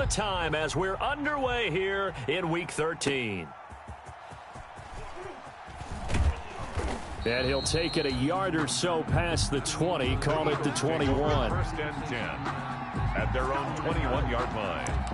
time as we're underway here in Week 13. And he'll take it a yard or so past the 20, call it the 21. First and 10 at their own 21-yard line.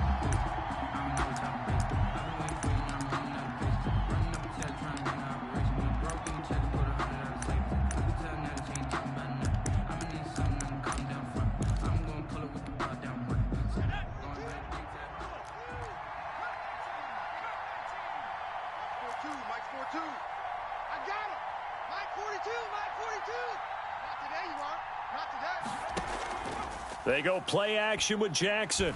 They go play action with Jackson.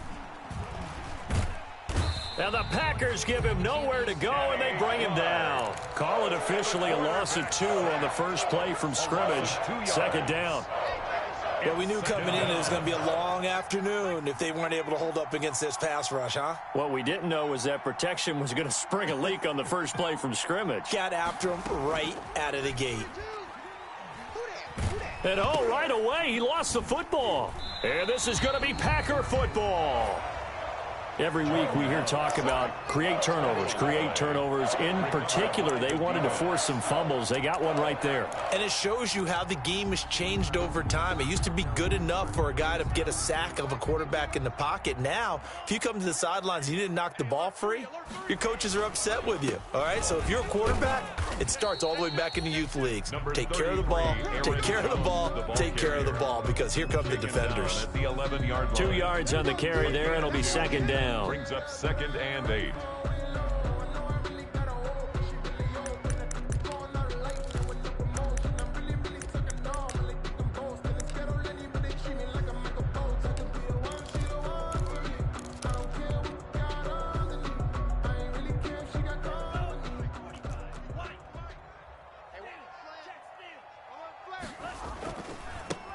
And the Packers give him nowhere to go, and they bring him down. Call it officially a loss of 2 on the first play from scrimmage. Second down. Well, we knew coming in it was going to be a long afternoon if they weren't able to hold up against this pass rush, huh? What we didn't know was that protection was going to spring a leak on the first play from scrimmage. Got after him right out of the gate. And right away, he lost the football. And this is going to be Packer football. Every week we hear talk about create turnovers. In particular, they wanted to force some fumbles. They got one right there. And it shows you how the game has changed over time. It used to be good enough for a guy to get a sack of a quarterback in the pocket. Now, if you come to the sidelines and you didn't knock the ball free, your coaches are upset with you. All right, so if you're a quarterback, it starts all the way back in the youth leagues. Take care of the ball, take care of the ball, take care of the ball, because here come the defenders. 2 yards on the carry there, and it'll be second down. Brings up 2nd and 8.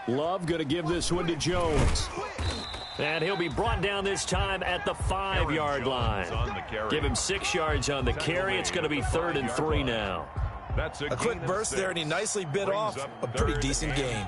Love going to give this one to Jones. And he'll be brought down this time at the 5-yard line. Give him 6 yards on the carry. It's going to be 3rd and 3 now. That's a quick burst there, and he nicely bit off a pretty decent game.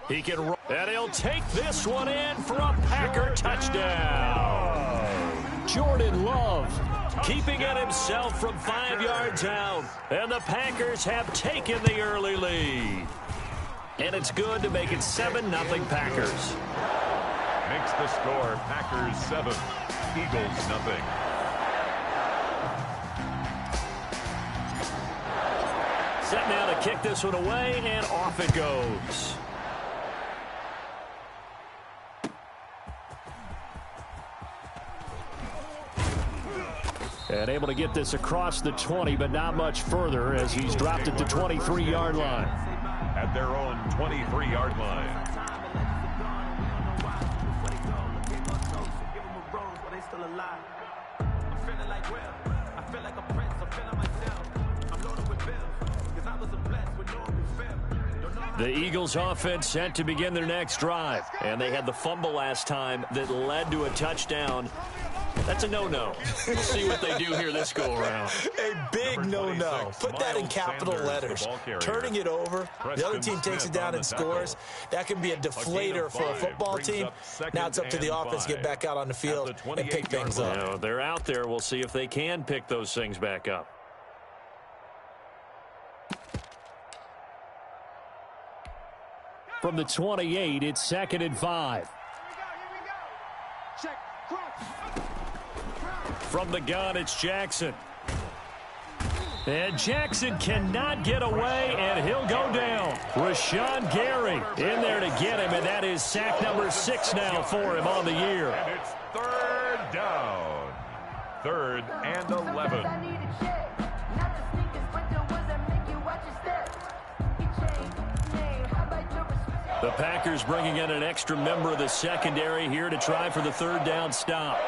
He can roll, and he'll take this one in for a Packer touchdown. Jordan Love keeping it himself from 5 yards out, and the Packers have taken the early lead. And it's good to make it 7-0 Packers. Makes the score Packers 7, Eagles 0. Set now to kick this one away, and off it goes. And able to get this across the 20, but not much further as he's dropped it to 23-yard line. At their own 23-yard line. The Eagles offense set to begin their next drive. And they had the fumble last time that led to a touchdown. That's a no-no. We'll see what they do here this go-around. A big no-no. Put that in capital letters. Turning it over, the other team takes it down and scores. That can be a deflator for a football team. Now it's up to the offense to get back out on the field and pick things up. Now, they're out there. We'll see if they can pick those things back up. From the 28, it's 2nd and 5. From the gun, it's Jackson. And Jackson cannot get away, and he'll go down. Rashawn Gary in there to get him, and that is sack number 6 now for him on the year. And it's 3rd down. 3rd and 11. The Packers bringing in an extra member of the secondary here to try for the 3rd down stop.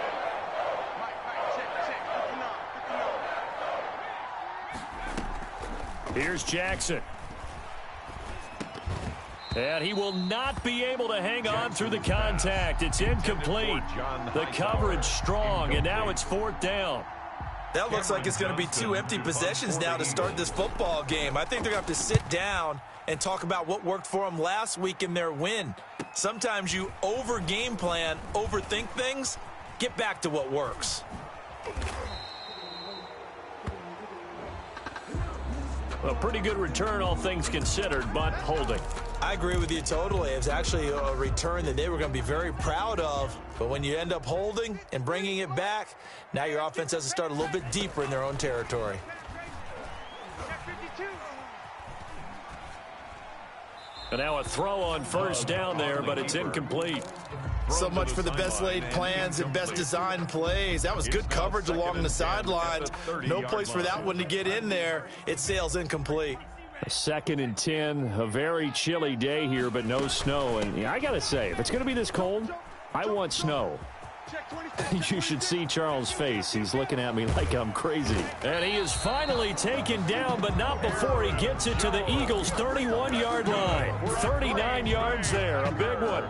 Here's Jackson. And he will not be able to hang on through the contact. It's incomplete. The coverage strong, and now it's 4th down. That looks like it's going to be 2 empty possessions now to start this football game. I think they're going to have to sit down and talk about what worked for them last week in their win. Sometimes you over-game plan, overthink things, get back to what works. A pretty good return, all things considered, but holding. I agree with you totally. It's actually a return that they were going to be very proud of. But when you end up holding and bringing it back, now your offense has to start a little bit deeper in their own territory. And now a throw on 1st down there, but it's incomplete. So much for the best laid plans and best designed plays. That was good coverage along the sidelines. No place for that one to get in there. It sails incomplete. 2nd and 10, a very chilly day here, but no snow. And I got to say, if it's going to be this cold, I want snow. You should see Charles' face. He's looking at me like I'm crazy. And he is finally taken down, but not before he gets it to the Eagles' 31-yard line. 39 yards there, a big one.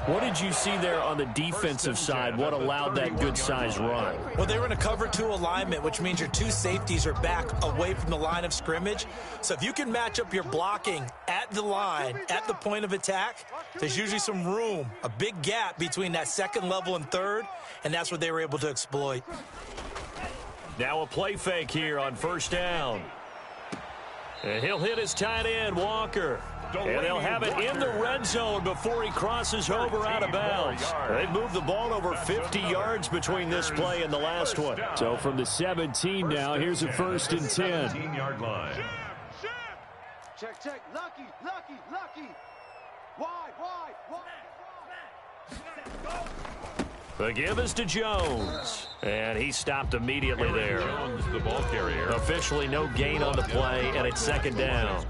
What did you see there on the defensive side? What allowed that good-sized run? Well, they were in a cover 2 alignment, which means your 2 safeties are back away from the line of scrimmage. So if you can match up your blocking at the line, at the point of attack, there's usually some room, a big gap between that 2nd level and 3rd, and that's what they were able to exploit. Now a play fake here on 1st down. And he'll hit his tight end, Walker. And they'll have it in the red zone before he crosses over out of bounds. They've moved the ball over 50 yards between this play and the last one. So from the 17 now, here's a 1st and 10. 17-yard line. Check. Lucky. Wide. The give is to Jones. And he stopped immediately there. Jones, the ball carrier. Officially no gain on the play, and it's 2nd down.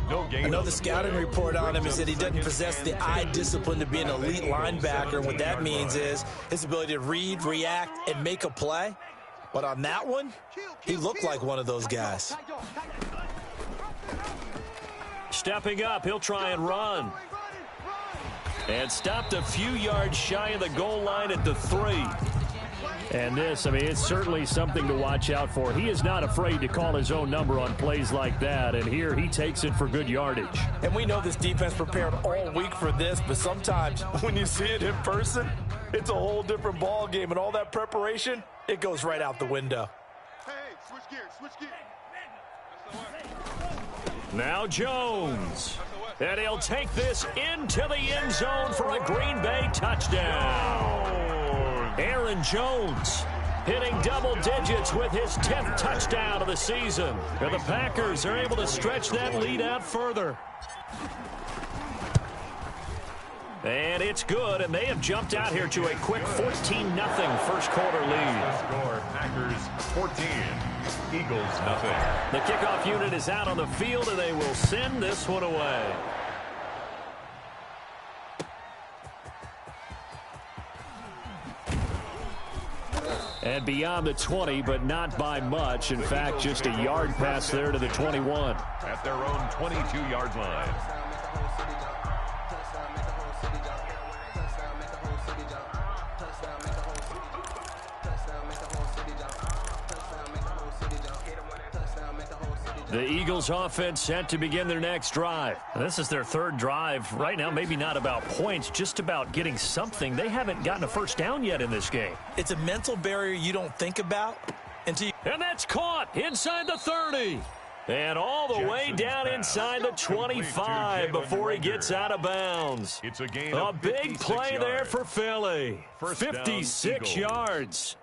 I know the scouting report on him is that he doesn't possess the eye discipline to be an elite linebacker. And what that means is his ability to read, react, and make a play. But on that one, he looked like one of those guys. Stepping up, he'll try and run. And stopped a few yards shy of the goal line at the 3. And this, I mean, it's certainly something to watch out for. He is not afraid to call his own number on plays like that. And here he takes it for good yardage. And we know this defense prepared all week for this, but sometimes when you see it in person, it's a whole different ball game. And all that preparation, it goes right out the window. Hey, switch gears. Now Jones. And he'll take this into the end zone for a Green Bay touchdown. Aaron Jones hitting double digits with his 10th touchdown of the season. And the Packers are able to stretch that lead out further. And it's good, and they have jumped out here to a quick 14-0 first quarter lead. The score, Packers 14, Eagles nothing. The kickoff unit is out on the field, and they will send this one away. And beyond the 20, but not by much. In fact, just a yard pass there to the 21. At their own 22-yard line. The Eagles offense set to begin their next drive. This is their 3rd drive. Right now, maybe not about points, just about getting something. They haven't gotten a first down yet in this game. It's a mental barrier you don't think about until you... And that's caught inside the 30. And all the way down inside the 25 before he gets out of bounds. It's a gain A of big play yards. there for Philly. First down, 56 Eagles. yards.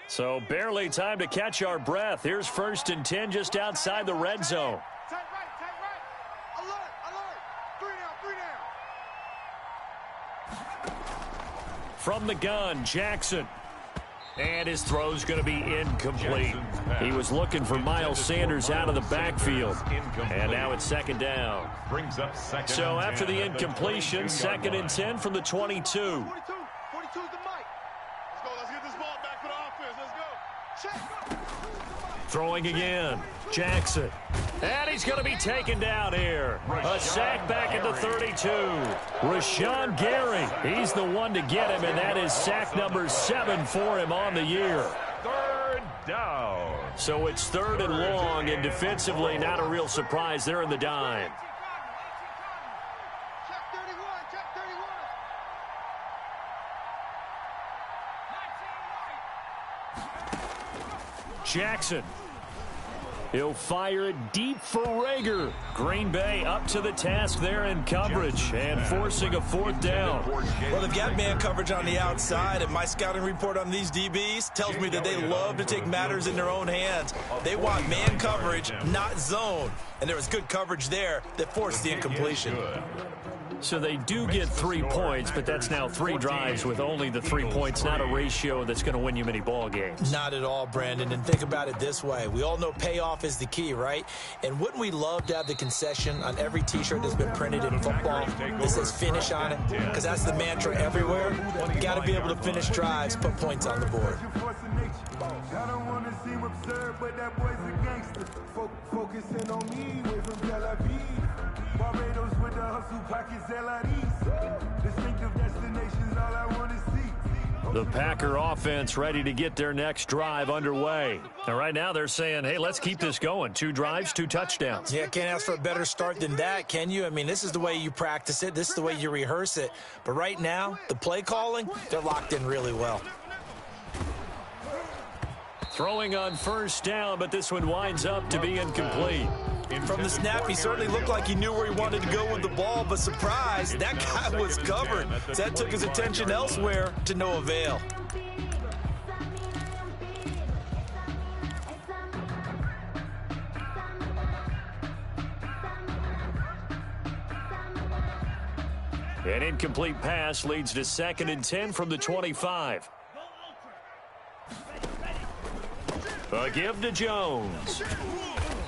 So barely time to catch our breath. Here's 1st and 10 just outside the red zone. Tight right. Alert. 3 down. From the gun, Jackson. And his throw's going to be incomplete. He was looking for Miles Sanders out of the backfield. And now it's 2nd down. Brings up 2nd So and after 10 the at incompletion, 22-yard 2nd and 10 from the 22. 42 is the mic. Let's go. Let's get this ball back for the offense. Let's go. Throwing again. Jackson. And he's going to be taken down here. A sack back at the 32. Rashawn Gary. He's the one to get him, and that is sack number 7 for him on the year. Third down. So it's 3rd and long, and defensively not a real surprise. They're in the dime. Check 31, check 31. Jackson. He'll fire it deep for Rager. Green Bay up to the task there in coverage and forcing a 4th down. Well, they've got man coverage on the outside, and my scouting report on these DBs tells me that they love to take matters in their own hands. They want man coverage, not zone. And there was good coverage there that forced the incompletion. So they do get 3 points, but that's now 3 drives with only the 3 points, not a ratio that's going to win you many ball games. Not at all, Brandon. And think about it this way. We all know payoff is the key, right? And wouldn't we love to have the concession on every T-shirt that's been printed in football that says finish on it? Because that's the mantra everywhere. You got to be able to finish drives, put points on the board. I don't want to seem absurd, but that boy's a gangster. Focusing on me, way from Tel Aviv. Barbados with the hustle pockets, LIDs. Distinctive destinations, all I want to see. The Packer offense ready to get their next drive underway. And right now they're saying, hey, let's keep this going. 2 drives, 2 touchdowns. Yeah, can't ask for a better start than that, can you? I mean, this is the way you practice it. This is the way you rehearse it. But right now, the play calling, they're locked in really well. Throwing on 1st down, but this one winds up to be incomplete. From the snap, he certainly looked like he knew where he wanted to go with the ball, but surprise, that guy was covered. So that took his attention elsewhere to no avail. An incomplete pass leads to 2nd and 10 from the 25. A give to Jones.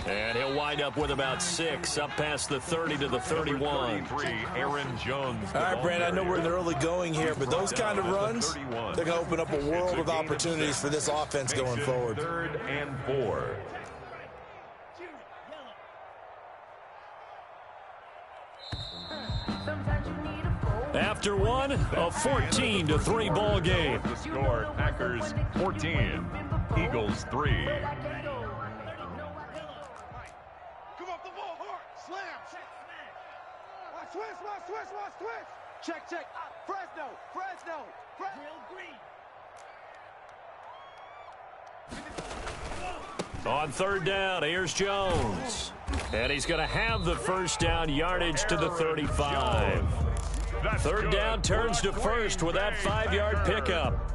And he'll wind up with about 6 up past the 30 to the 31. Aaron Jones. All right, Brand, I know we're in the early going here, but those kind of runs, they're going to open up a world of opportunities for this offense going forward. 3rd and 4. After one, a 14-3 ball game. The score, Packers 14, Eagles 3. Switch. Check. Fresno. On 3rd down, here's Jones. And he's going to have the 1st down yardage to the 35. 3rd down turns to 1st with that 5-yard pickup.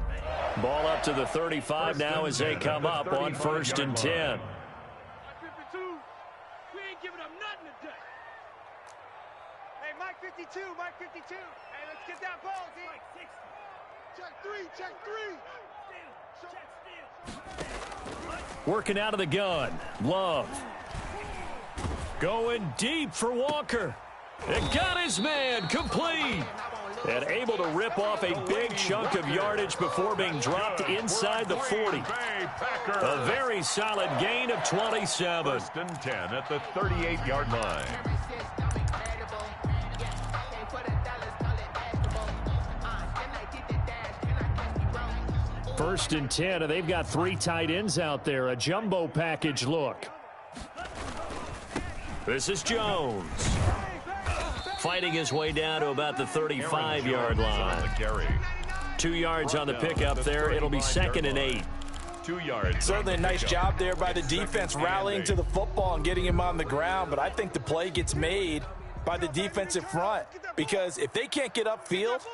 Ball up to the 35 now as they come up on 1st and 10. We ain't giving up nothing today. Hey, Mike 52. Hey, let's get that ball, D. Check 3. Working out of the gun. Love. Going deep for Walker. And got his man complete. And able to rip off a big chunk of yardage before being dropped inside the 40. A very solid gain of 27. 1st and 10 at the 38-yard line. First and 10, and they've got 3 tight ends out there. A jumbo package look. This is Jones. Fighting his way down to about the 35-yard line. 2 yards on the pickup there. It'll be 2nd and 8. 2 yards. Certainly a nice job there by the defense rallying to the football and getting him on the ground, but I think the play gets made by the defensive front because if they can't get upfield,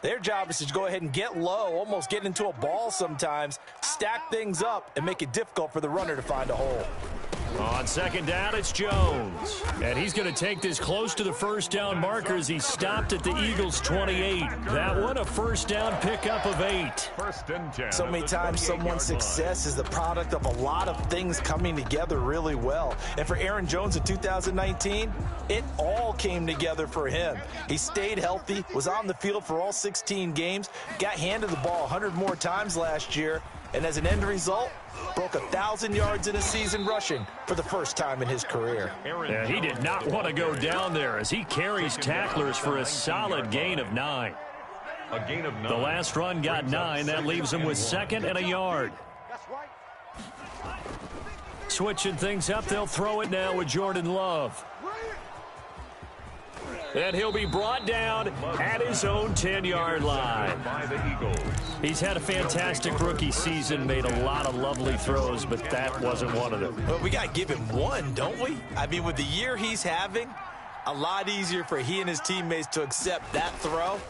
their job is to go ahead and get low, almost get into a ball sometimes, stack things up, and make it difficult for the runner to find a hole. On 2nd down, it's Jones. And he's going to take this close to the 1st down marker as he stopped at the Eagles' 28. That one, a 1st down pickup of 8. 1st and 10. So many times someone's success is the product of a lot of things coming together really well. And for Aaron Jones in 2019, it all came together for him. He stayed healthy, was on the field for all 16 games, got handed the ball 100 more times last year, And as an end result, broke 1,000 yards in a season rushing for the first time in his career. Yeah, he did not want to go down there as he carries tacklers for a solid gain of 9. A gain of 9. The last run got 9. That leaves him with 2nd and a yard. Switching things up, they'll throw it now with Jordan Love. And he'll be brought down at his own 10-yard line. By the Eagles. He's had a fantastic rookie season, made a lot of lovely throws, but that wasn't one of them. Well, we got to give him one, don't we? I mean, with the year he's having, a lot easier for he and his teammates to accept that throw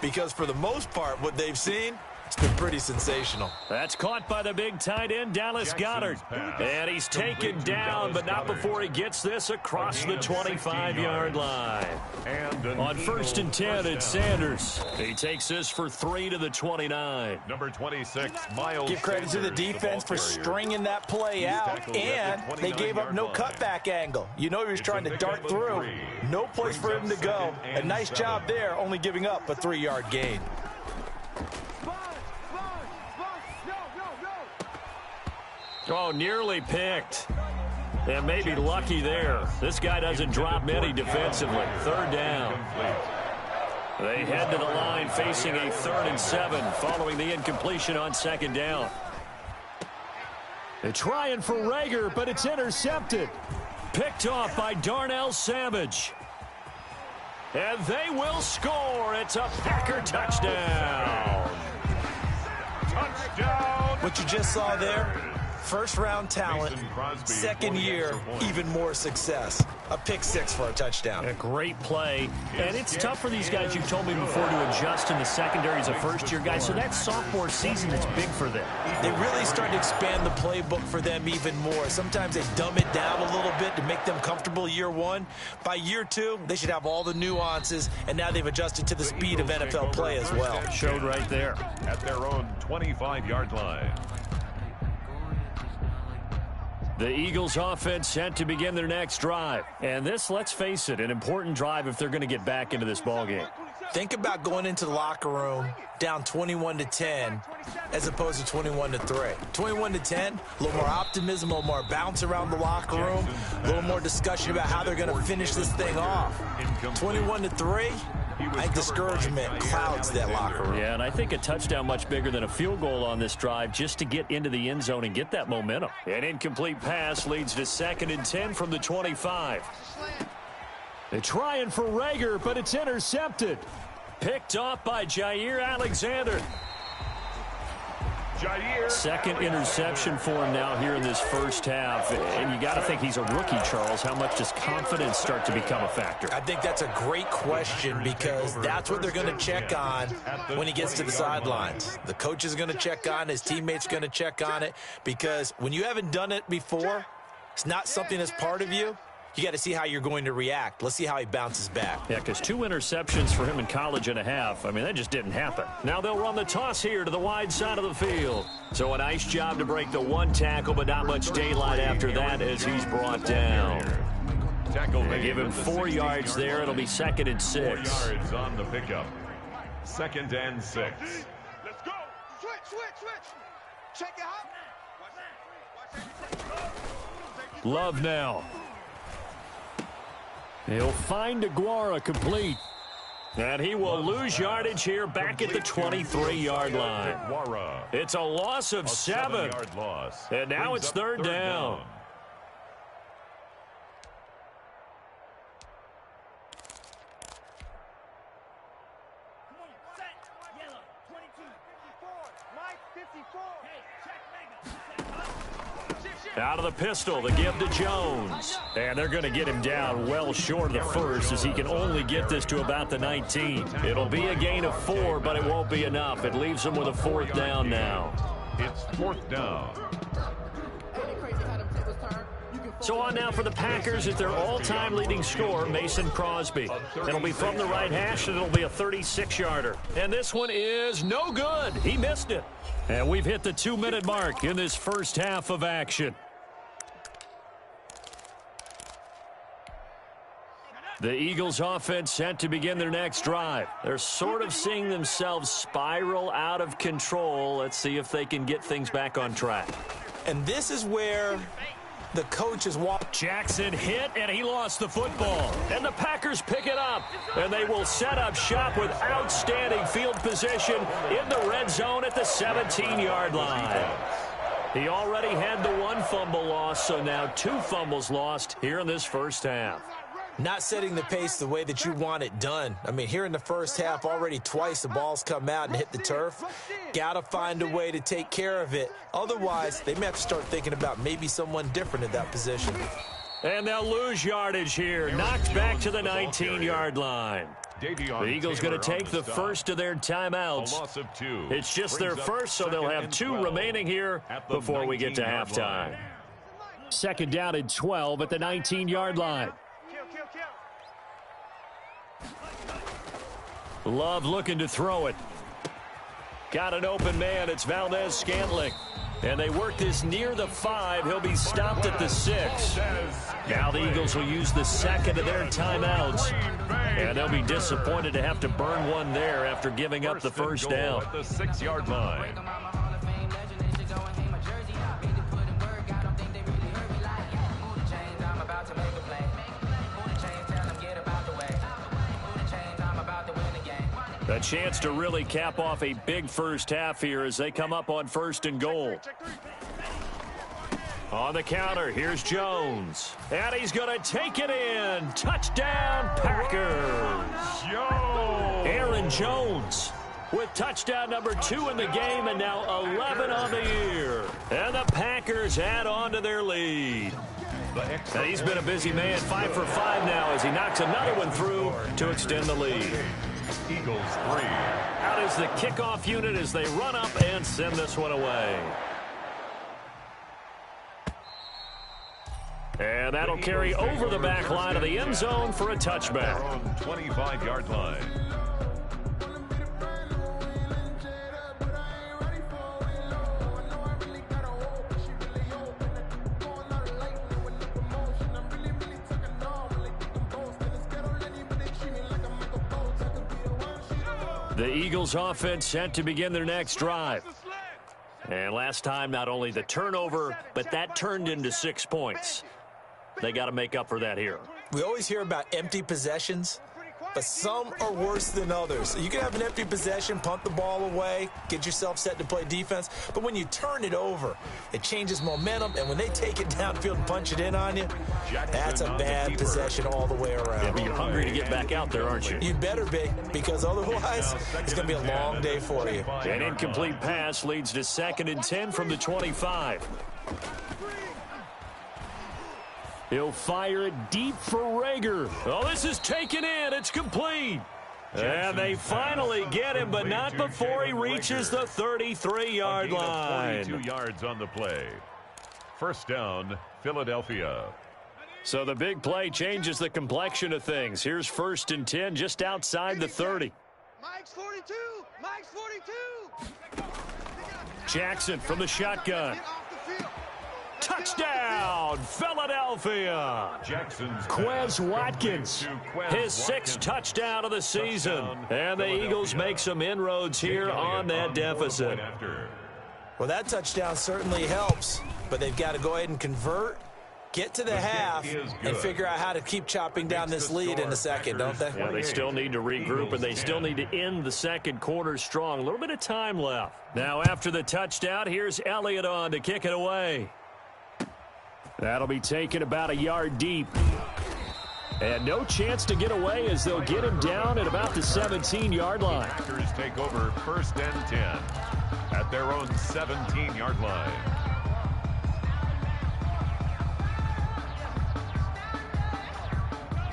because for the most part, what they've seen, it's been pretty sensational. That's caught by the big tight end, Dallas Goedert. And he's taken down, but not before he gets this across the 25-yard line. On 1st and 10, it's Sanders. He takes this for 3 to the 29. Number 26, MiL. Give credit to the defense for stringing that play out, and they gave up no cutback angle. You know he was trying to dart through. No place for him to go. A nice job there, only giving up a 3-yard gain. Oh, nearly picked. And maybe lucky there. This guy doesn't drop many defensively. 3rd down. They head to the line facing a 3rd and 7 following the incompletion on 2nd down. They're trying for Rager, but it's intercepted. Picked off by Darnell Savage. And they will score. It's a Packer touchdown. Touchdown. What you just saw there, first-round talent, 2nd year, even more success. A pick 6 for a touchdown. A great play. And it's tough for these guys, you've told me before, to adjust in the secondary as a first-year guy. So that sophomore season is big for them. They really start to expand the playbook for them even more. Sometimes they dumb it down a little bit to make them comfortable year 1. By year 2, they should have all the nuances, and now they've adjusted to the speed of NFL play as well. Showed right there. At their own 25-yard line. The Eagles offense set to begin their next drive. And this, let's face it, an important drive if they're going to get back into this ballgame. Think about going into the locker room down 21-10 as opposed to 21-3. 21-10, a little more optimism, a little more bounce around the locker room, a little more discussion about how they're going to finish this thing off. 21-3, I think discouragement clouds that locker room. Yeah, and I think a touchdown much bigger than a field goal on this drive just to get into the end zone and get that momentum. An incomplete pass leads to 2nd and 10 from the 25. They're trying for Rager, but it's intercepted. Picked off by Jair Alexander. Jair. 2nd interception for him now here in this first half. And you got to think he's a rookie, Charles. How much does confidence start to become a factor? I think that's a great question because that's what they're going to check on when he gets to the sidelines. The coach is going to check on it. His teammates are going to check on it because when you haven't done it before, it's not something that's part of you. You got to see how you're going to react. Let's see how he bounces back. Yeah, because 2 interceptions for him in college and a half. I mean, that just didn't happen. Now they'll run the toss here to the wide side of the field. So a nice job to break the 1 tackle, but not much daylight after that as he's brought down. They give him 4 yards there. It'll be 2nd and 6. 4 yards on the pickup. 2nd and 6. Let's go. Switch. Check it out. Love now. He'll find Aguara complete. And he will lose yardage here back at the 23-yard line. It's a loss of 7. And now it's 3rd down. Out of the pistol, the give to Jones. And they're going to get him down well short of the first as he can only get this to about the 19. It'll be a gain of 4, but it won't be enough. It leaves him with a 4th down now. It's 4th down. So on now for the Packers at their all-time leading scorer, Mason Crosby. It'll be from the right hash, and it'll be a 36-yarder. And this one is no good. He missed it. And we've hit the 2-minute mark in this first half of action. The Eagles offense set to begin their next drive. They're sort of seeing themselves spiral out of control. Let's see if they can get things back on track. And this is where the coaches walk. Jackson hit, and he lost the football. And the Packers pick it up. And they will set up shop with outstanding field position in the red zone at the 17-yard line. He already had the one fumble loss, so now 2 fumbles lost here in this first half. Not setting the pace the way that you want it done. I mean, here in the first half, already twice the ball's come out and hit the turf. Got to find a way to take care of it. Otherwise, they may have to start thinking about maybe someone different at that position. And they'll lose yardage here. Knocked back to the 19-yard line. The Eagles going to take the first of their timeouts. It's just their first, so they'll have 2 remaining here before we get to halftime. Second down and 12 at the 19-yard line. Love looking to throw it. Got an open man. It's Valdez-Scantling. And they work this near the 5. He'll be stopped at the 6. Now the Eagles will use the second of their timeouts. And they'll be disappointed to have to burn one there after giving up the first down. At the 6-yard line. A chance to really cap off a big first half here as they come up on 1st and goal. On the counter, here's Jones. And he's going to take it in. Touchdown, Packers. Aaron Jones with touchdown number 2 in the game and now 11 on the year. And the Packers add on to their lead. And he's been a busy man, 5 for 5 now as he knocks another one through to extend the lead. Eagles 3. Out is the kickoff unit as they run up and send this one away. And that'll carry over the back line of the end zone for a touchback. 25-yard line. The Eagles offense set to begin their next drive. And last time, not only the turnover, but that turned into 6 points. They got to make up for that here. We always hear about empty possessions, but some are worse than others. You can have an empty possession, punt the ball away, get yourself set to play defense, but when you turn it over, it changes momentum, and when they take it downfield and punch it in on you, that's a bad possession all the way around. Yeah, but you're hungry to get back out there, aren't you? You better be, because otherwise it's going to be a long day for you. An incomplete pass leads to 2nd and 10 from the 25. He'll fire it deep for Rager. Oh, this is taken in. It's complete. And they finally get him, but not before he reaches the 33-yard line. 22 yards on the play. First down, Philadelphia. So the big play changes the complexion of things. Here's 1st and 10 just outside the 30. Mike's 42. Mike's 42. Jackson from the shotgun. Touchdown, Philadelphia. Quez Watkins, his 6th touchdown of the season. And the Eagles make some inroads here on that deficit. Well, that touchdown certainly helps, but they've got to go ahead and convert, get to the half, and figure out how to keep chopping down this lead in the second, don't they? Yeah, they still need to regroup, and they still need to end the second quarter strong. A little bit of time left. Now, after the touchdown, here's Elliott on to kick it away. That'll be taken about a yard deep. And no chance to get away as they'll get him down at about the 17-yard line. Packers take over 1st and 10 at their own 17-yard line.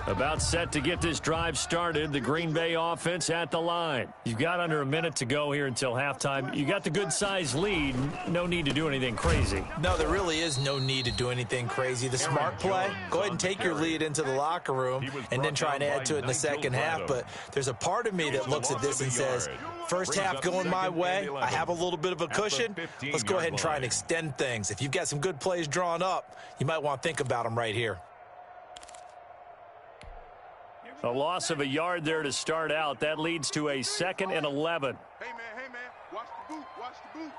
About set to get this drive started. The Green Bay offense at the line. You've got under a minute to go here until halftime. You got the good-sized lead. No need to do anything crazy. No, there really is no need to do anything crazy. The smart play, go ahead and take your lead into the locker room and then try and add to it in the second half. But there's a part of me that looks at this and says, first half going my way, I have a little bit of a cushion. Let's go ahead and try and extend things. If you've got some good plays drawn up, you might want to think about them right here. A loss of a yard there to start out. That leads to a 2nd and 11. Hey, man, watch the boot, watch the boot.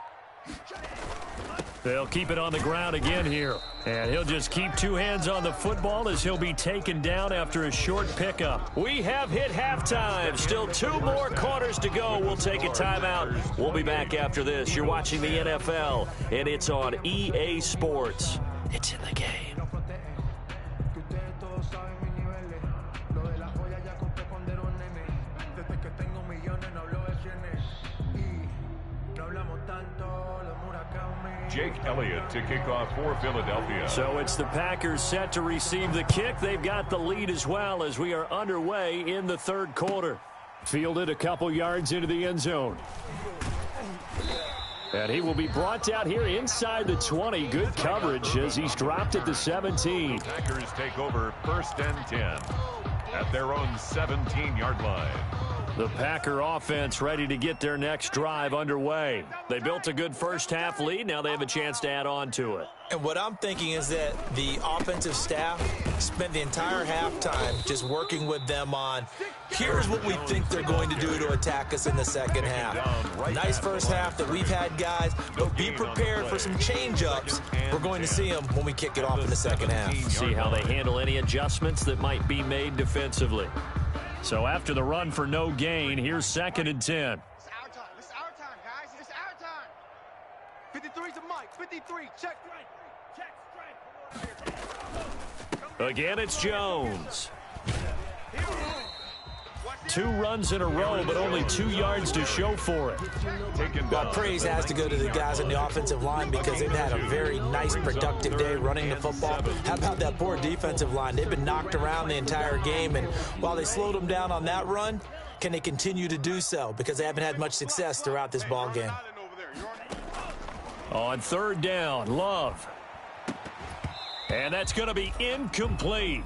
They'll keep it on the ground again here. And he'll just keep 2 hands on the football as he'll be taken down after a short pickup. We have hit halftime. Still 2 more quarters to go. We'll take a timeout. We'll be back after this. You're watching the NFL, and it's on EA Sports. It's in the game. Jake Elliott to kick off for Philadelphia. So it's the Packers set to receive the kick. They've got the lead as well as we are underway in the 3rd quarter. Fielded a couple yards into the end zone. And he will be brought down here inside the 20. Good coverage as he's dropped at the 17. Packers take over 1st and 10 at their own 17-yard line. The Packer offense ready to get their next drive underway. They built a good first-half lead. Now they have a chance to add on to it. And what I'm thinking is that the offensive staff spent the entire halftime just working with them on, here's what we think they're going to do to attack us in the second half. Nice first half that we've had, guys, but be prepared for some change-ups. We're going to see them when we kick it off in the second half. See how they handle any adjustments that might be made defensively. So after the run for no gain, here's 2nd and 10. It's our time. It's our time, guys. It's our time. 53's a Mike. 53. Check right. Check straight. Again, it's Jones. 2 runs in a row, but only 2 yards to show for it. Well, praise has to go to the guys on the offensive line because they've had a very nice, productive day running the football. How about that poor defensive line? They've been knocked around the entire game, and while they slowed them down on that run, can they continue to do so? Because they haven't had much success throughout this ball game. On 3rd down, Love. And that's going to be incomplete.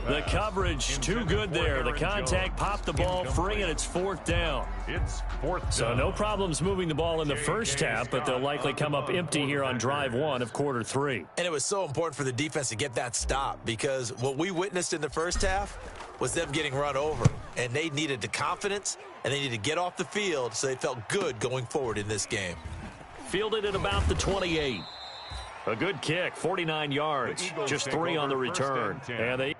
The coverage too good there. The contact popped the ball free, and it's 4th down. It's 4th down. So no problems moving the ball in the first half, but they'll likely come up empty here on drive 1 of quarter 3. And it was so important for the defense to get that stop because what we witnessed in the first half was them getting run over. And they needed the confidence, and they needed to get off the field so they felt good going forward in this game. Fielded at about the 28. A good kick, 49 yards, just 3 on the return. And they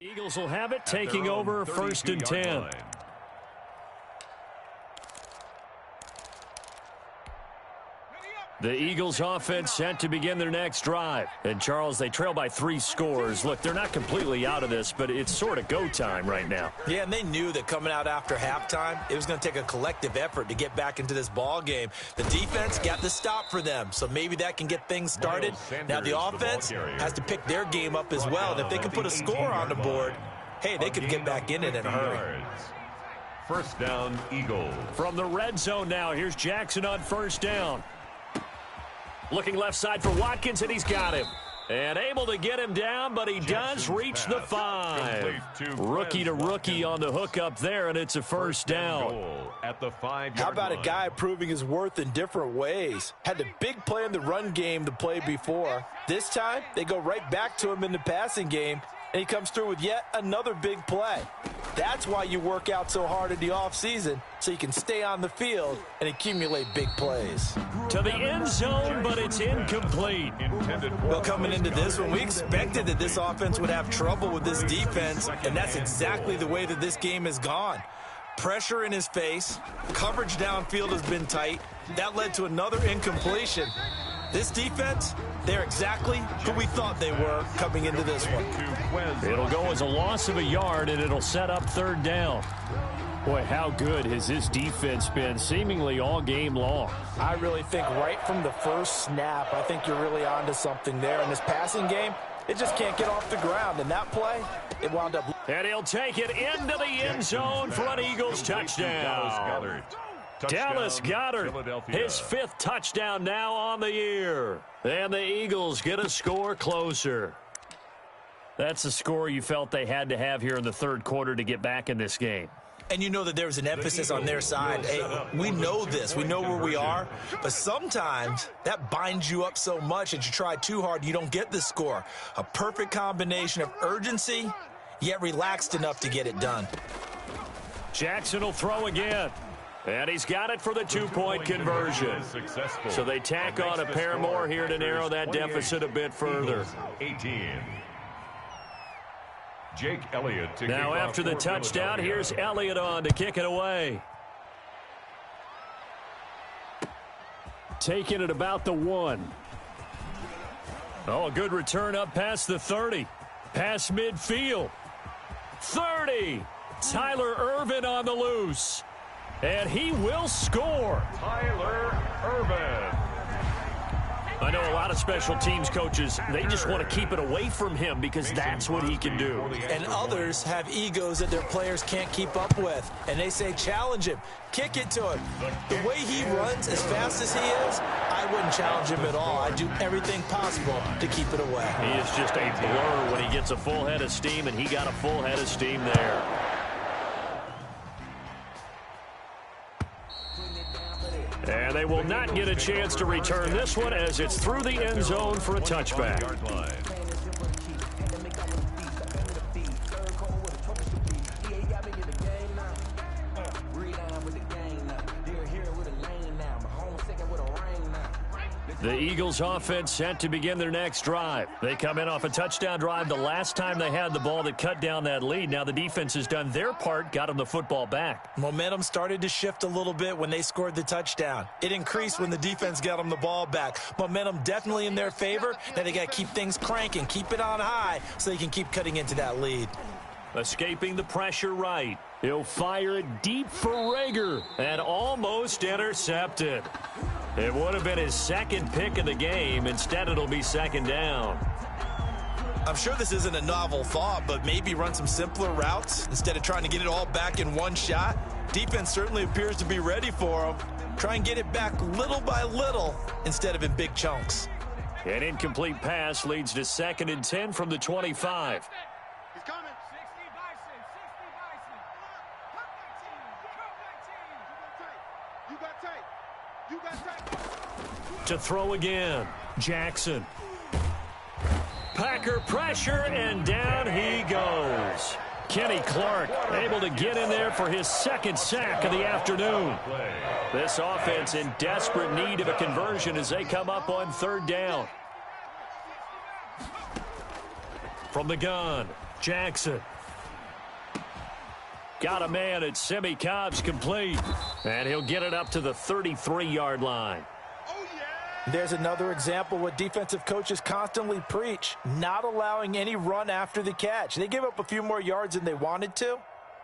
Eagles will have it, taking over 1st and 10. Line. The Eagles offense set to begin their next drive. And, Charles, they trail by 3 scores. Look, they're not completely out of this, but it's sort of go time right now. Yeah, and they knew that coming out after halftime, it was going to take a collective effort to get back into this ball game. The defense got the stop for them, so maybe that can get things started. Now the offense has to pick their game up as well, and if they can put a score on the board, hey, they could get back in it in a hurry. 1st down, Eagles. From the red zone now, here's Jackson on 1st down. Looking left side for Watkins, and he's got him. And able to get him down, but he does reach the 5. Rookie to rookie on the hook up there, and it's a 1st down. At the 5-yard How about line. a guy proving his worth in different ways? Had a big play in the run game the play before. This time, they go right back to him in the passing game, and he comes through with yet another big play. That's why you work out so hard in the offseason, so you can stay on the field and accumulate big plays. To the end zone, but it's incomplete. Well, coming into this one, we expected that this offense would have trouble with this defense, and that's exactly the way that this game has gone. Pressure in his face, coverage downfield has been tight. That led to another incompletion. This defense, they're exactly who we thought they were coming into this one. It'll go as a loss of a yard, and it'll set up third down. Boy, how good has this defense been seemingly all game long? I really think right from the first snap, I think you're really onto something there. In this passing game, it just can't get off the ground. And that play, it wound up. And he'll take it into the end zone for an Eagles touchdown. Dallas Goedert, his 5th touchdown now on the year. And the Eagles get a score closer. That's the score you felt they had to have here in the third quarter to get back in this game. And you know that there's an emphasis on their side. Hey, we know this. We know where we are. But sometimes that binds you up so much that you try too hard, you don't get the score. A perfect combination of urgency, yet relaxed enough to get it done. Jackson will throw again. And he's got it for the 2-point conversion. So they tack on a pair more here to narrow that deficit a bit further. 18. Jake Elliott to now after the touchdown, here's Elliott on to kick it away. Taking it about the 1. Oh, a good return up past the 30. Past midfield. 30. Tyler Ervin on the loose. And he will score. Tyler Ervin. I know a lot of special teams coaches, they just want to keep it away from him because that's what he can do. And others have egos that their players can't keep up with. And they say, challenge him. Kick it to him. The way he runs as fast as he is, I wouldn't challenge him at all. I'd do everything possible to keep it away. He is just a blur when he gets a full head of steam, and he got a full head of steam there. And they will not get a chance to return this one as it's through the end zone for a touchback. The Eagles offense set to begin their next drive. They come in off a touchdown drive the last time they had the ball that cut down that lead. Now the defense has done their part, got them the football back. Momentum started to shift a little bit when they scored the touchdown. It increased when the defense got them the ball back. Momentum definitely in their favor. Now they got to keep things cranking, keep it on high so they can keep cutting into that lead. Escaping the pressure right. He'll fire it deep for Rager and almost intercepted. It would have been his 2nd pick of the game. Instead, it'll be 2nd down. I'm sure this isn't a novel thought, but maybe run some simpler routes instead of trying to get it all back in one shot. Defense certainly appears to be ready for him. Try and get it back little by little instead of in big chunks. An incomplete pass leads to 2nd and 10 from the 25. He's coming. 60 Bison. You got tape. You got tape. To throw again, Jackson. Packer pressure, and down he goes. Kenny Clark able to get in there for his 2nd sack of the afternoon. This offense in desperate need of a conversion as they come up on 3rd down. From the gun, Jackson. Got a man at Semi Cobb's complete. And he'll get it up to the 33-yard line. There's another example what defensive coaches constantly preach, not allowing any run after the catch. They give up a few more yards than they wanted to,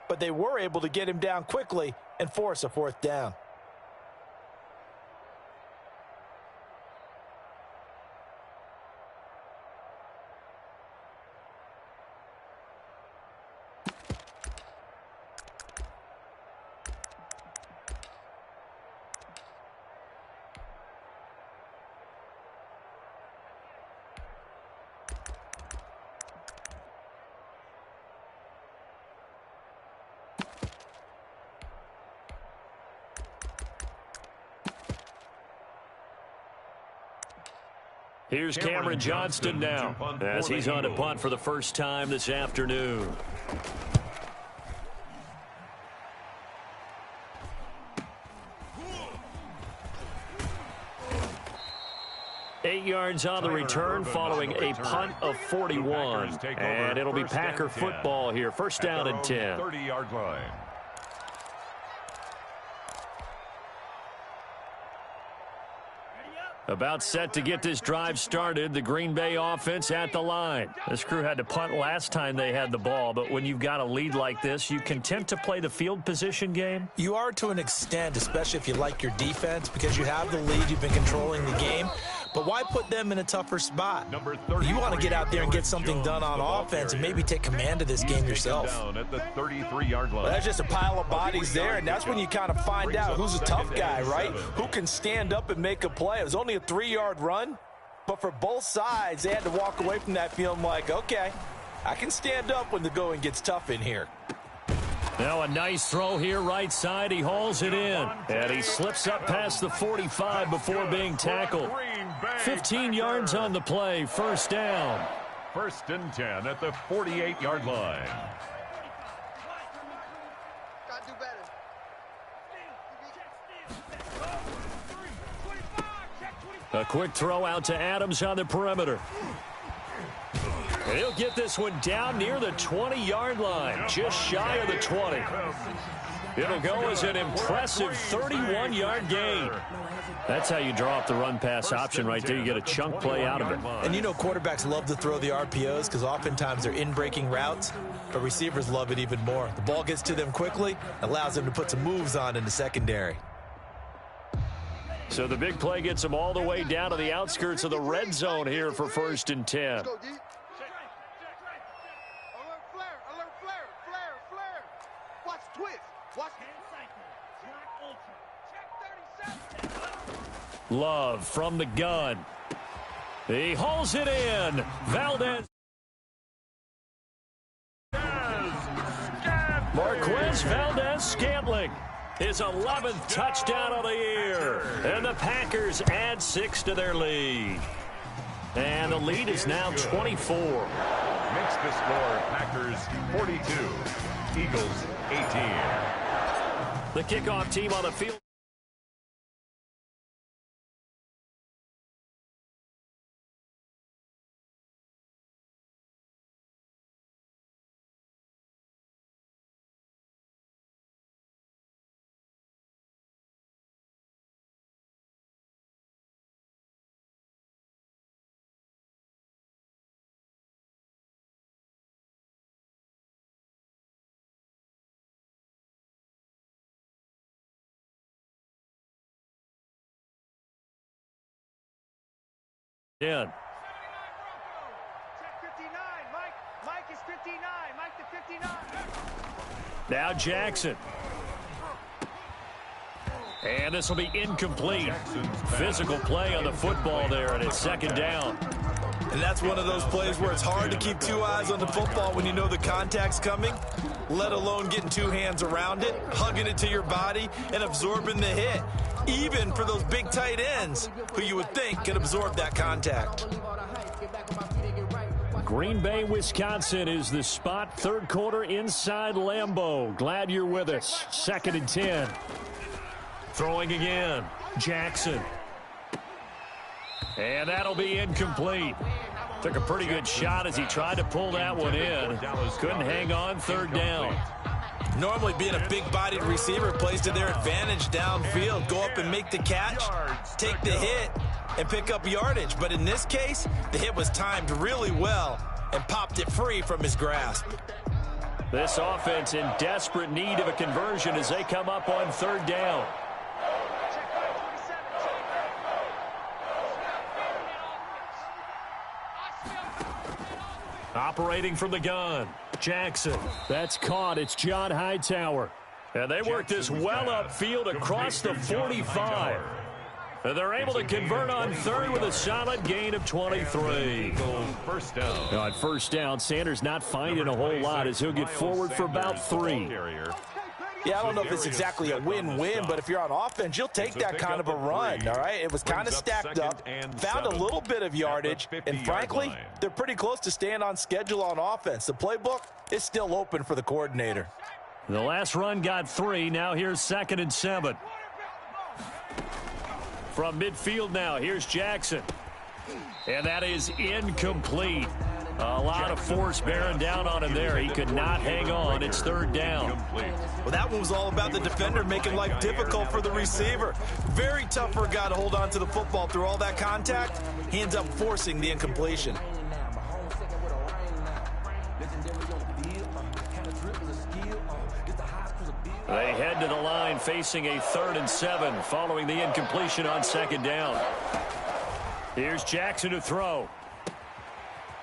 but they were able to get him down quickly and force a 4th down. Here's Cameron Johnston now as he's on to punt for the first time this afternoon. 8 yards on the return following a punt of 41. And it'll be Packer football here. First down and 10. 30-yard line. About set to get this drive started. The Green Bay offense at the line. This crew had to punt last time they had the ball, but when you've got a lead like this, you content to play the field position game? You are to an extent, especially if you like your defense, because you have the lead, you've been controlling the game. But why put them in a tougher spot? You want to get out there and get something done on offense and maybe take command of this game yourself. Down at the 33-yard line. Well, that's just a pile of bodies there, and that's when you kind of find out who's a tough guy, right? Who can stand up and make a play. It was only a 3-yard run, but for both sides, they had to walk away from that feeling like, okay, I can stand up when the going gets tough in here. Now a nice throw here right side. He hauls it in. And he slips up past the 45 before being tackled. 15 yards on the play. First down. First and 10 at the 48-yard line. Gotta do better. A quick throw out to Adams on the perimeter. And he'll get this one down near the 20-yard line, just shy of the 20. It'll go as an impressive 31-yard gain. That's how you draw up the run-pass option right there. You get a chunk play out of it. And you know quarterbacks love to throw the RPOs because oftentimes they're in-breaking routes, but receivers love it even more. The ball gets to them quickly, allows them to put some moves on in the secondary. So the big play gets them all the way down to the outskirts of the red zone here for first and 10. Let's go, D. Alert flare, alert flare, flare, flare. Watch twist. Watch check 37. Love from the gun. He hauls it in. Valdez. Marquez Valdez-Scantling. His 11th touchdown of the year. And the Packers add 6 to their lead. And the lead is now 24. Makes the score Packers 42, Eagles 18. The kickoff team on the field. In. Check 59. Mike is 59. Mike to 59. Now Jackson. And this will be incomplete. Physical play on the football there, and it's second down. And that's one of those plays where it's hard to keep two eyes on the football when you know the contact's coming, let alone getting two hands around it, hugging it to your body, and absorbing the hit. Even for those big tight ends who you would think could absorb that contact. Green Bay, Wisconsin is the spot. Third quarter inside Lambeau. Glad you're with us. Second and 10. Throwing again. Jackson. And that'll be incomplete. Took a pretty good shot as he tried to pull that one in. Couldn't hang on. Third down. Normally being a big-bodied receiver plays to their advantage downfield. Go up and make the catch, take the hit, and pick up yardage. But in this case, the hit was timed really well and popped it free from his grasp. This offense in desperate need of a conversion as they come up on third down. Operating from the gun. Jackson. That's caught. It's John Hightower. And they work this well upfield across the 45. And they're able to convert on third with a solid gain of 23. First down. On first down, Sanders not finding a whole lot as he'll get forward for about 3. Yeah, I don't know if it's exactly a win-win, but if you're on offense, you'll take that kind of a run, all right? It was kind of stacked up, found a little bit of yardage, and frankly, they're pretty close to staying on schedule on offense. The playbook is still open for the coordinator. The last run got 3. Now here's second and 7. From midfield now, here's Jackson. And that is incomplete. A lot of force bearing down on him there. He could not hang on. It's third down. Well, that one was all about the defender making life difficult for the receiver. Very tough for a guy to hold on to the football through all that contact. He ends up forcing the incompletion. They head to the line facing a 3rd and 7 following the incompletion on 2nd down. Here's Jackson to throw.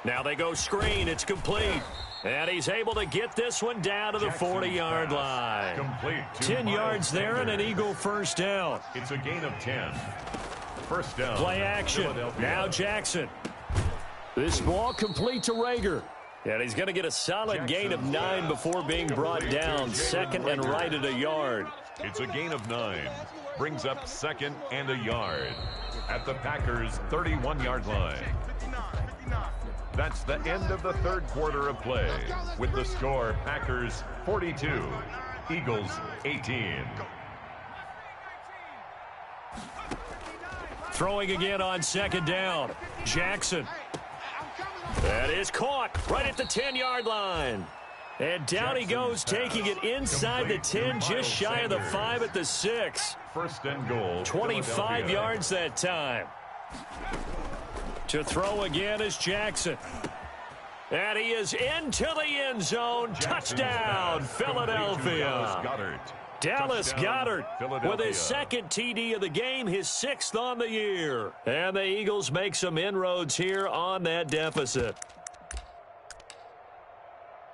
Now they go screen. It's complete. And he's able to get this one down to the 40-yard line. Complete. 10 yards there and an Eagle first down. It's a gain of 10. First down. Play action. Now Jackson. This ball complete to Rager. And he's going to get a solid gain of 9 before being brought down. 2nd and right at a yard. It's a gain of 9. Brings up 2nd and a yard at the Packers' 31-yard line. That's the end of the 3rd quarter of play. With the score, Packers 42, Eagles 18. Throwing again on 2nd down. Jackson. That is caught right at the 10-yard line. And down he goes, taking it inside the 10, just shy of the 5 at the 6. First and goal. 25 yards that time. To throw again is Jackson. And he is into the end zone. Touchdown, Philadelphia. Dallas Goedert with his 2nd TD of the game, his 6th on the year. And the Eagles make some inroads here on that deficit.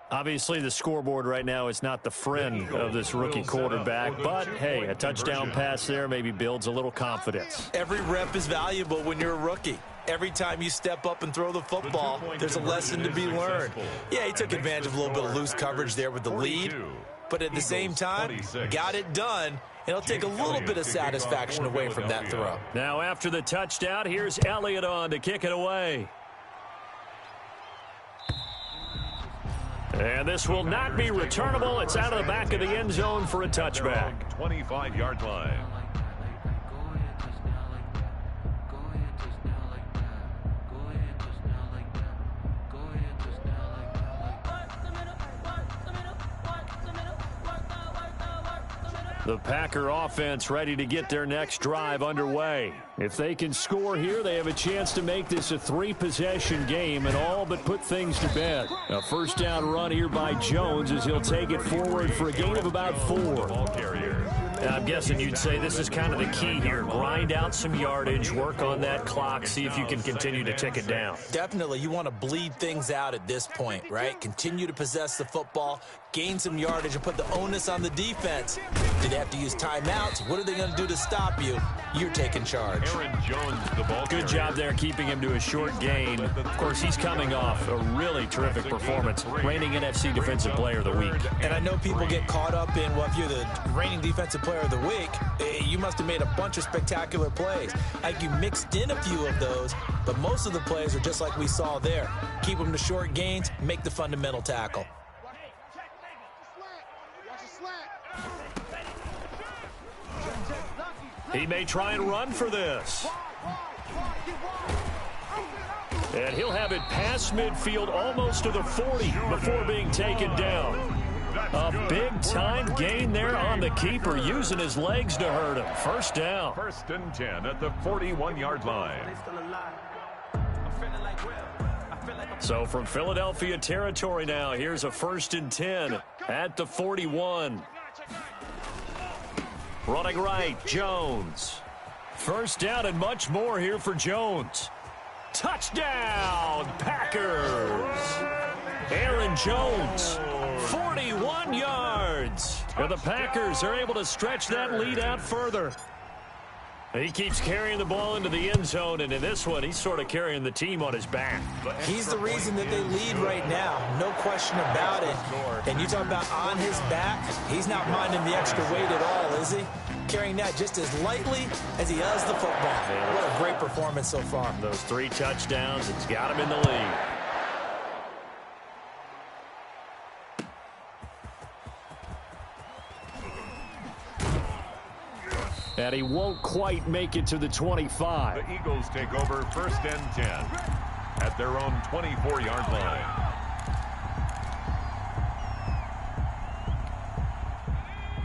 Obviously, the scoreboard right now is not the friend of this rookie quarterback, but, hey, a touchdown pass there maybe builds a little confidence. Every rep is valuable when you're a rookie. Every time you step up and throw the football, there's a lesson to be learned. Yeah, he took advantage of a little bit of loose coverage there with the lead, but at the same time, got it done, and it'll take a little bit of satisfaction away from that throw. Now, after the touchdown, here's Elliott on to kick it away. And this will not be returnable. It's out of the back of the end zone for a touchback. 25-yard line. The Packer offense ready to get their next drive underway. If they can score here, they have a chance to make this a 3-possession game and all but put things to bed. A first down run here by Jones as he'll take it forward for a gain of about 4. Ball carrier. And I'm guessing you'd say this is kind of the key here. Grind out some yardage, work on that clock, see if you can continue to tick it down. Definitely, you want to bleed things out at this point, right? Continue to possess the football, gain some yardage, and put the onus on the defense. Do they have to use timeouts? What are they going to do to stop you? You're taking charge. Aaron Jones, the ball Good job there keeping him to a short gain. Of course, he's coming off a really terrific performance, reigning NFC Defensive Player of the Week. And I know people get caught up in, well, if you're the reigning Defensive Player of the Week, you must have made a bunch of spectacular plays. Like you mixed in a few of those, but most of the plays are just like we saw there. Keep them to short gains, make the fundamental tackle. He may try and run for this. And he'll have it past midfield almost to the 40 before being taken down. A big-time gain there on the keeper, using his legs to hurt him. First down. First and 10 at the 41-yard line. So from Philadelphia territory now, here's a 1st and 10 at the 41. Running right, Jones. First down and much more here for Jones. Touchdown, Packers. Aaron Jones, 41 yards. And the Packers are able to stretch that lead out further. He keeps carrying the ball into the end zone, and in this one, he's sort of carrying the team on his back. He's the reason that they lead right now, no question about it. And you talk about on his back, he's not minding the extra weight at all, is he? Carrying that just as lightly as he does the football. What a great performance so far. Those 3 touchdowns, it's got him in the lead. And he won't quite make it to the 25. The Eagles take over 1st and 10. their own 24-yard line.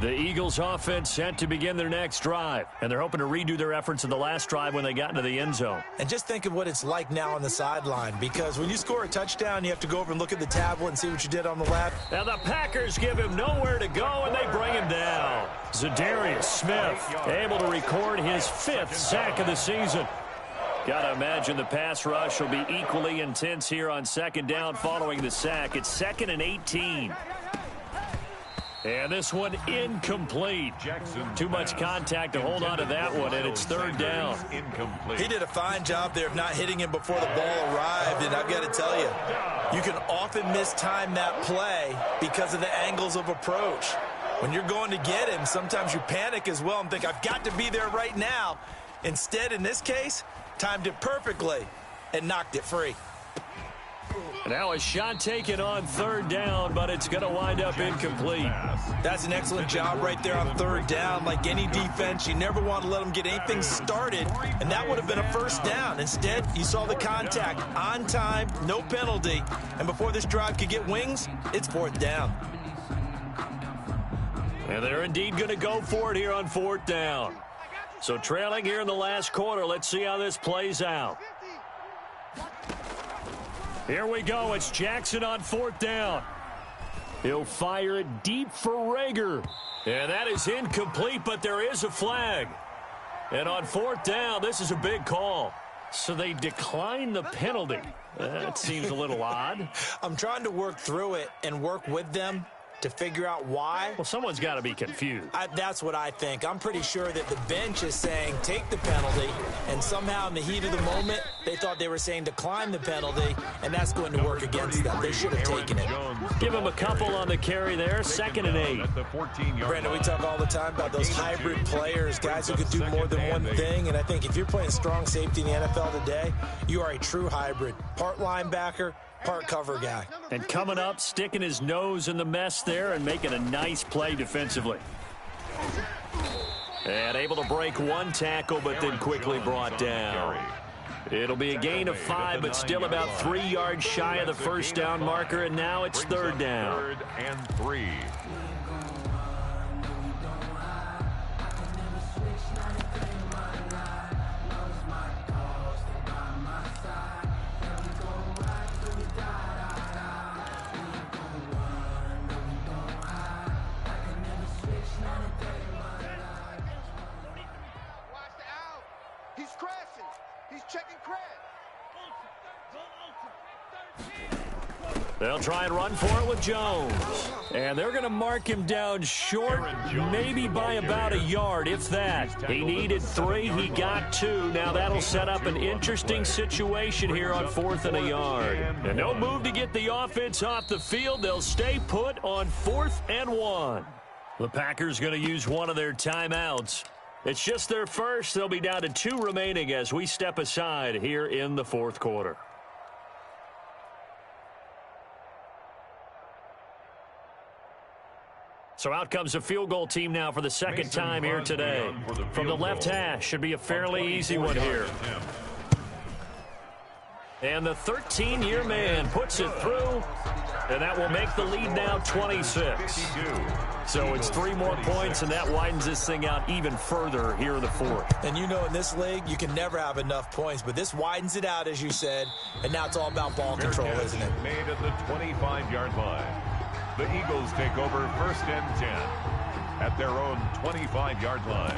The Eagles offense set to begin their next drive, and they're hoping to redo their efforts in the last drive when they got into the end zone. And just think of what it's like now on the sideline, because when you score a touchdown, you have to go over and look at the tablet and see what you did on the left. Now the Packers give him nowhere to go, and they bring him down. Zadarius Smith able to record his 5th sack of the season. Got to imagine the pass rush will be equally intense here on second down following the sack. It's 2nd and 18. And this one incomplete. Too much contact to hold on to that one, and it's 3rd down. He did a fine job there of not hitting him before the ball arrived, and I've got to tell you, you can often mistime that play because of the angles of approach. When you're going to get him, sometimes you panic as well and think, I've got to be there right now. Instead, in this case, timed it perfectly and knocked it free. Now a shot taken on 3rd down, but it's going to wind up incomplete. That's an excellent job right there on 3rd down. Like any defense, you never want to let them get anything started, and that would have been a 1st down. Instead, you saw the contact on time, no penalty, and before this drive could get wings, it's 4th down. And they're indeed going to go for it here on 4th down. So trailing here in the last quarter, let's see how this plays out. Here we go. It's Jackson on 4th down. He'll fire it deep for Rager. And that is incomplete, but there is a flag. And on 4th down, this is a big call. So they decline the penalty. That seems a little odd. I'm trying to work through it and work with them to figure out why. Well, someone's got to be confused. That's what I think. I'm pretty sure that the bench is saying take the penalty, and somehow in the heat of the moment, they thought they were saying decline the penalty, and that's going to work against them. They should have taken it. Give them a couple on the carry there, 2nd and 8. Brandon, we talk all the time about those hybrid players, guys who could do more than one thing, and I think if you're playing strong safety in the NFL today, you are a true hybrid. Part linebacker, part cover guy. And coming up, sticking his nose in the mess there and making a nice play defensively. And able to break one tackle, but then quickly brought down. It'll be a gain of 5, but still about 3 yards shy of the 1st down marker, and now it's 3rd down. 3rd and 3. He's crashing. He's checking crash. They'll try and run for it with Jones. And they're going to mark him down short, maybe by about a yard, if that. He needed 3. He got 2. Now that'll set up an interesting situation here on 4th and a yard. And no move to get the offense off the field. They'll stay put on 4th and 1. The Packers going to use one of their timeouts. It's just their first. They'll be down to 2 remaining as we step aside here in the 4th quarter. So out comes a field goal team now for the 2nd time here today. From the left hash, should be a fairly easy one here. And the 13-year man puts it through, and that will make the lead now 26. So it's 3 more points, and that widens this thing out even further here in the 4th. And you know, in this league, you can never have enough points, but this widens it out, as you said, and now it's all about ball control, isn't it? Made at the 25-yard line. The Eagles take over 1st and 10 at their own 25-yard line.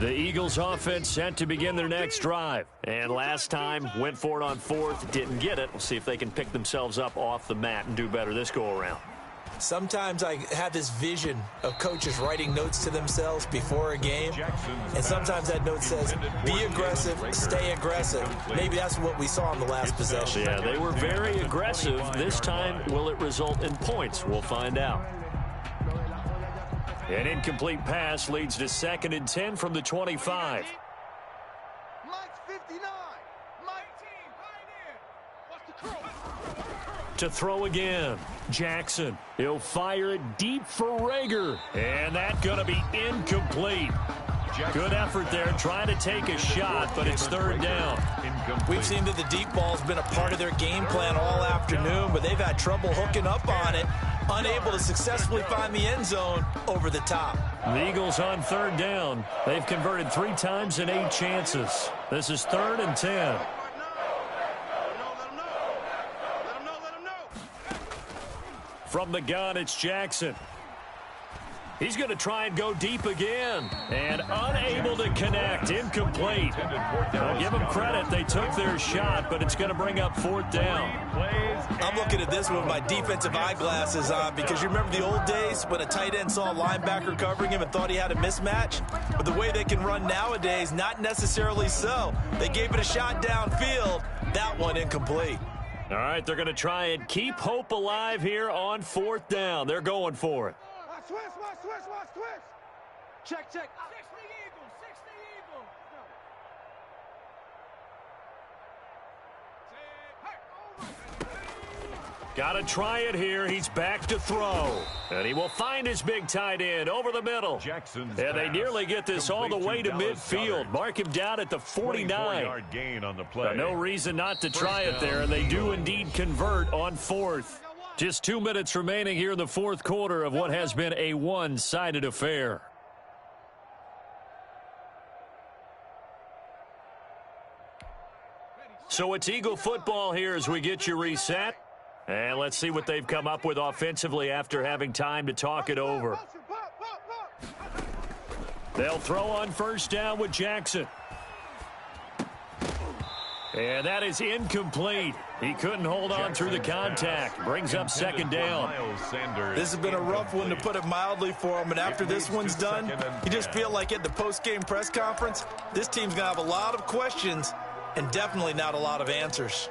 The Eagles offense set to begin their next drive. And last time, went for it on 4th, didn't get it. We'll see if they can pick themselves up off the mat and do better this go-around. Sometimes I have this vision of coaches writing notes to themselves before a game, and sometimes that note says, be aggressive, stay aggressive. Maybe that's what we saw in the last possession. Yeah, they were very aggressive. This time, will it result in points? We'll find out. An incomplete pass leads to 2nd and 10 from the 25. Mike's 59. Mike team, right in. Watch the curl. To throw again. Jackson. He'll fire it deep for Rager. And that's going to be incomplete. Good effort there trying to take a shot, but it's third down. We've seen that the deep ball's been a part of their game plan all afternoon, but they've had trouble hooking up on it, unable to successfully find the end zone over the top. The Eagles on third down. They've converted 3 times in 8 chances. This is 3rd and 10. From the gun, it's Jackson. He's going to try and go deep again. And unable to connect. Incomplete. I'll give them credit. They took their shot, but it's going to bring up 4th down. I'm looking at this with my defensive eyeglasses on because you remember the old days when a tight end saw a linebacker covering him and thought he had a mismatch? But the way they can run nowadays, not necessarily so. They gave it a shot downfield. That one incomplete. All right, they're going to try and keep hope alive here on 4th down. They're going for it. Watch twist. Check. 60 Eagles. Got to try it here. He's back to throw. And he will find his big tight end over the middle. Jackson's and they nearly get this all the way to midfield. Mark him down at the 49. Gain on the play. No reason not to try it there, and they do indeed convert on 4th. Just 2 minutes remaining here in the 4th quarter of what has been a one-sided affair. So it's Eagle football here as we get you reset. And let's see what they've come up with offensively after having time to talk it over. They'll throw on 1st down with Jackson. And that is incomplete. He couldn't hold on through the contact. Brings up 2nd down. This has been a rough one, to put it mildly, for him. And after this one's done, you just feel like at the post-game press conference, this team's going to have a lot of questions and definitely not a lot of answers.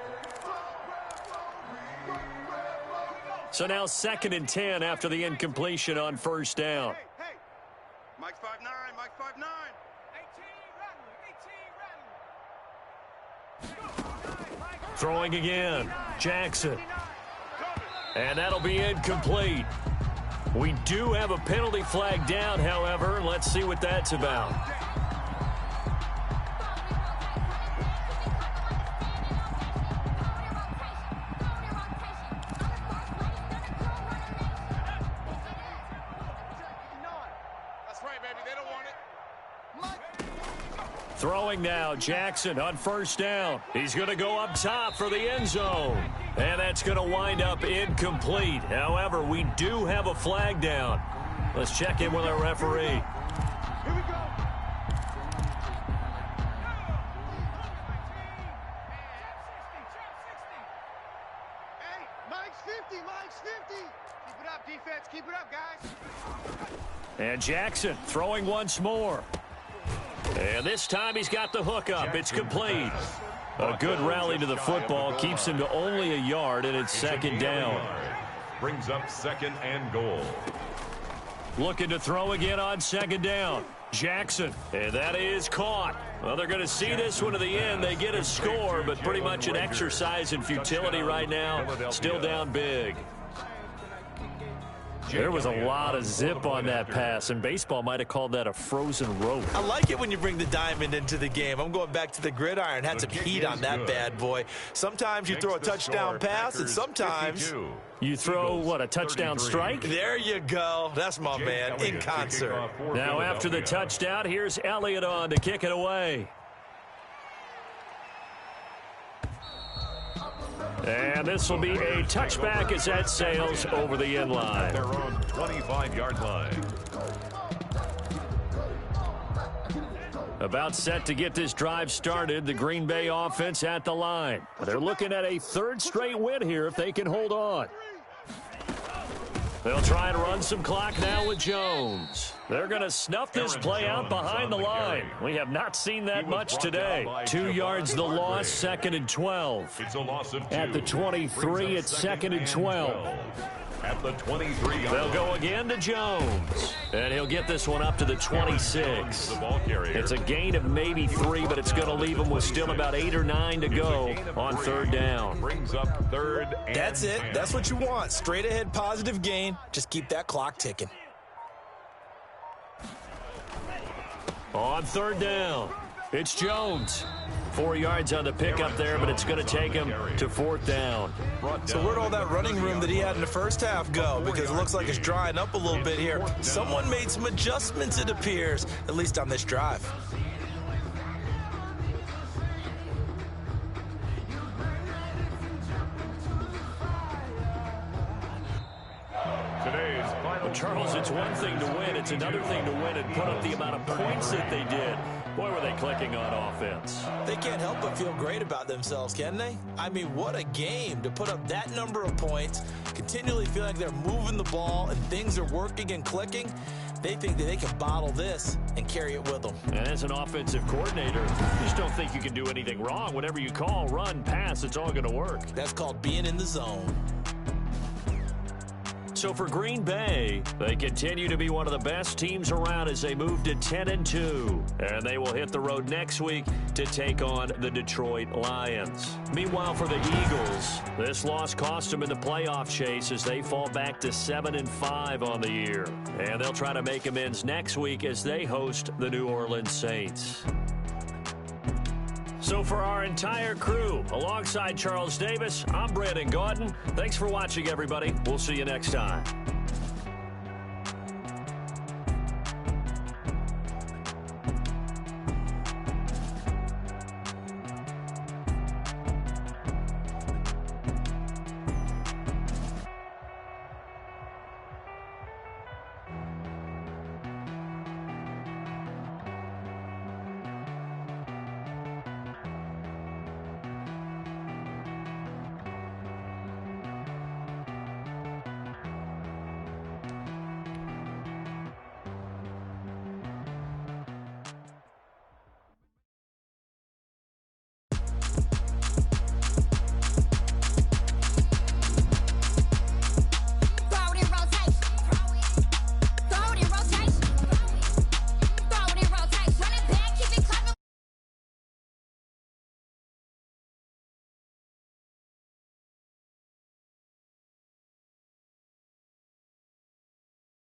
So now 2nd and 10 after the incompletion on 1st down. Hey. Mike's 5'9", Mike's 5'9". 18, Throwing again. Jackson. And that'll be incomplete. We do have a penalty flag down, however. Let's see what that's about. Throwing now, Jackson on 1st down. He's going to go up top for the end zone. And that's going to wind up incomplete. However, we do have a flag down. Let's check in with our referee. Here we go. Hey, Mike's 50. Keep it up, defense. Keep it up, guys. And Jackson throwing once more. And this time he's got the hook up. It's complete. A good rally to the football keeps him to only a yard, and it's 2nd down. Brings up 2nd and goal. Looking to throw again on 2nd down. Jackson, and that is caught. Well, they're going to see this one to the end. They get a score, but pretty much an exercise in futility right now. Still down big. There was a lot of zip on that pass, and baseball might have called that a frozen rope. I like it when you bring the diamond into the game. I'm going back to the gridiron. Had some heat on that bad boy. Sometimes you throw a touchdown pass, and sometimes you throw, what, a touchdown strike? There you go. That's my man, in concert. Now after the touchdown, here's Elliott on to kick it away. And this will be a touchback as that sails over the end line. Their own 25-yard line. About set to get this drive started, the Green Bay offense at the line. They're looking at a 3rd straight win here if they can hold on. They'll try and run some clock now with Jones. They're going to snuff this play out behind the line. We have not seen that much today. 2 yards the loss, 2nd and 12. It's a loss of 2. At the 23, it's 2nd and 12. At the 23-yard They'll go again to Jones. And he'll get this one up to the 26. The ball carrier. It's a gain of maybe 3, but it's going to leave him with still about 8 or 9 to go on third down. Brings up third and That's it. 10. That's what you want. Straight ahead positive gain. Just keep that clock ticking. On third down, it's Jones. 4 yards on the pickup there, but it's going to take him to fourth down. So where'd all that running room that he had in the first half go? Because it looks like it's drying up a little bit here. Someone made some adjustments, it appears, at least on this drive. Today's final. Charles, it's one thing to win. It's another thing to win and put up the amount of points that they did. Boy, were they clicking on offense. They can't help but feel great about themselves, can they? I mean, what a game to put up that number of points, continually feel like they're moving the ball and things are working and clicking. They think that they can bottle this and carry it with them. And as an offensive coordinator, you just don't think you can do anything wrong. Whatever you call, run, pass, it's all going to work. That's called being in the zone. So for Green Bay, they continue to be one of the best teams around as they move to 10-2. And they will hit the road next week to take on the Detroit Lions. Meanwhile, for the Eagles, this loss cost them in the playoff chase as they fall back to 7-5 on the year. And they'll try to make amends next week as they host the New Orleans Saints. So for our entire crew, alongside Charles Davis, I'm Brandon Gaudin. Thanks for watching, everybody. We'll see you next time.